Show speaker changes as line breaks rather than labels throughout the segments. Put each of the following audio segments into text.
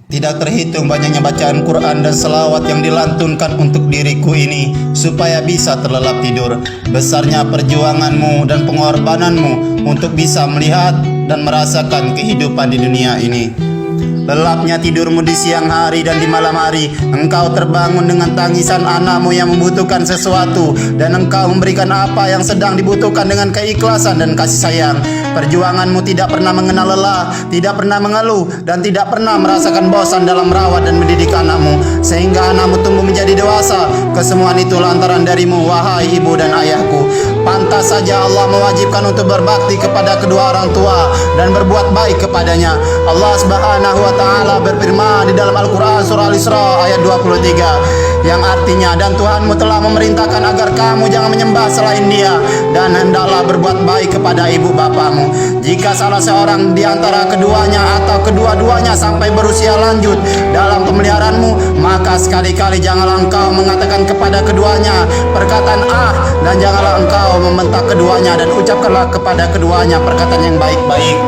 Tidak terhitung banyaknya bacaan Quran dan selawat yang dilantunkan untuk diriku ini supaya bisa terlelap tidur. Besarnya perjuanganmu dan pengorbananmu untuk bisa melihat dan merasakan kehidupan di dunia ini. Lelapnya tidurmu di siang hari dan di malam hari, engkau terbangun dengan tangisan anakmu yang membutuhkan sesuatu, dan engkau memberikan apa yang sedang dibutuhkan dengan keikhlasan dan kasih sayang. Perjuanganmu tidak pernah mengenal lelah, tidak pernah mengeluh, dan tidak pernah merasakan bosan dalam merawat dan mendidik anakmu, sehingga anakmu tumbuh menjadi dewasa. Kesemuaan itu lantaran darimu, wahai ibu dan ayahku. Pantas saja Allah mewajibkan untuk berbakti kepada kedua orang tua dan berbuat baik kepadanya. Allah Subhanahu wa Ta'ala berfirman di dalam Al-Quran surah Al-Isra ayat 23, yang artinya, dan Tuhanmu telah memerintahkan agar kamu jangan menyembah selain Dia, dan hendaklah berbuat baik kepada ibu bapamu. Jika salah seorang di antara keduanya atau kedua-duanya sampai berusia lanjut dalam pemeliharaanmu, maka sekali-kali janganlah engkau mengatakan kepada keduanya perkataan dan janganlah engkau membentak keduanya, dan ucapkanlah kepada keduanya perkataan yang baik-baik.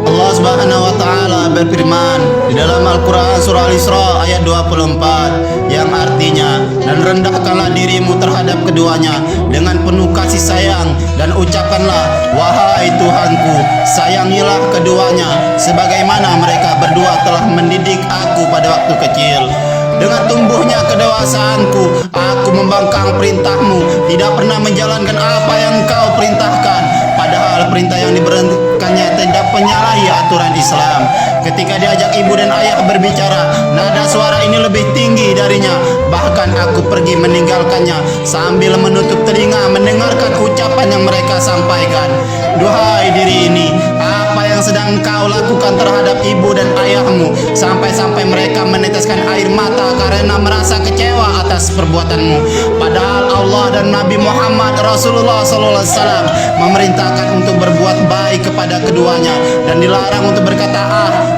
Allah Subhanahu wa Ta'ala berfirman di dalam Al-Quran surah Al-Isra ayat 24, yang artinya, dan rendahkanlah dirimu terhadap keduanya dengan penuh kasih sayang, dan ucapkanlah, wahai Tuhanku, sayangilah keduanya sebagaimana mereka berdua telah mendidik aku pada waktu kecil. Dengan tumbuhnya kedewasaanku, aku membangkang perintahmu, tidak pernah menjalankan apa yang engkau perintahkan, padahal perintah yang diberikannya tidak menyalahi aturan Islam. Ketika diajak ibu dan ayah berbicara, nada suara ini lebih tinggi darinya. Bahkan aku pergi meninggalkannya sambil menutup telinga mendengarkan ucapan yang mereka sampaikan. Duhai diri ini, apa yang sedang engkau lakukan terhadap ibu dan ayahmu, sampai-sampai mereka meneteskan air mata karena merasa kecewa atas perbuatanmu. Padahal Allah dan Nabi Muhammad Rasulullah SAW memerintahkan untuk berbuat baik kepada keduanya, dan dilarang untuk berkata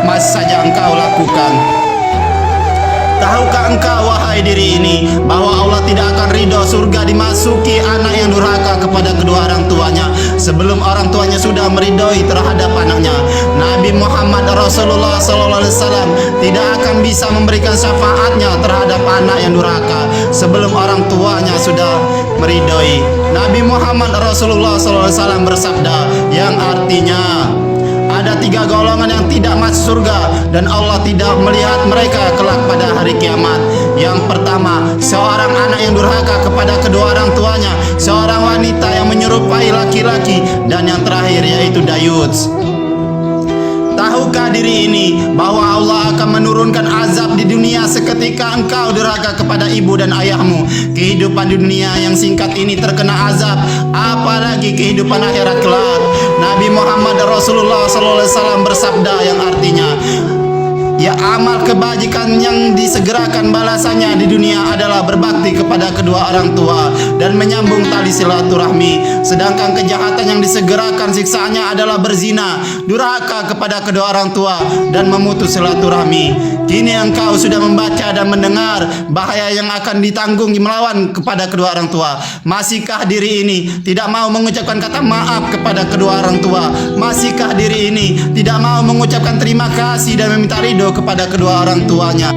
masih saja engkau lakukan. Tahukah engkau, wahai diri ini, bahwa Allah tidak akan ridho surga dimasuki anak yang durhaka kepada kedua orang tuanya sebelum orang tuanya sudah meridhoi terhadap anaknya. Nabi Muhammad Rasulullah SAW tidak akan bisa memberikan syafaatnya terhadap anak yang durhaka sebelum orang tuanya sudah meridhoi. Nabi Muhammad Rasulullah SAW bersabda, yang artinya, ada 3 golongan yang tidak masuk surga dan Allah tidak melihat mereka kelak pada hari kiamat. Yang pertama, seorang anak yang durhaka kepada kedua orang tuanya, seorang wanita yang menyerupai laki-laki, dan yang terakhir yaitu dayuts. Tahukah diri ini bahwa Allah akan menurunkan azab di dunia seketika engkau durhaka kepada ibu dan ayahmu? Kehidupan di dunia yang singkat ini terkena azab, apalagi kehidupan akhirat kelak. Nabi Muhammad Rasulullah SAW bersabda, yang artinya, ya, amal kebajikan yang disegerakan balasannya di dunia adalah berbakti kepada kedua orang tua dan menyambung tali silaturahmi, sedangkan kejahatan yang disegerakan siksaannya adalah berzina, durhaka kepada kedua orang tua, dan memutus silaturahmi. Kini engkau sudah membaca dan mendengar bahaya yang akan ditanggung melawan kepada kedua orang tua. Masihkah diri ini tidak mau mengucapkan kata maaf kepada kedua orang tua? Masihkah diri ini tidak mau mengucapkan terima kasih dan meminta ridho kepada kedua orang tuanya?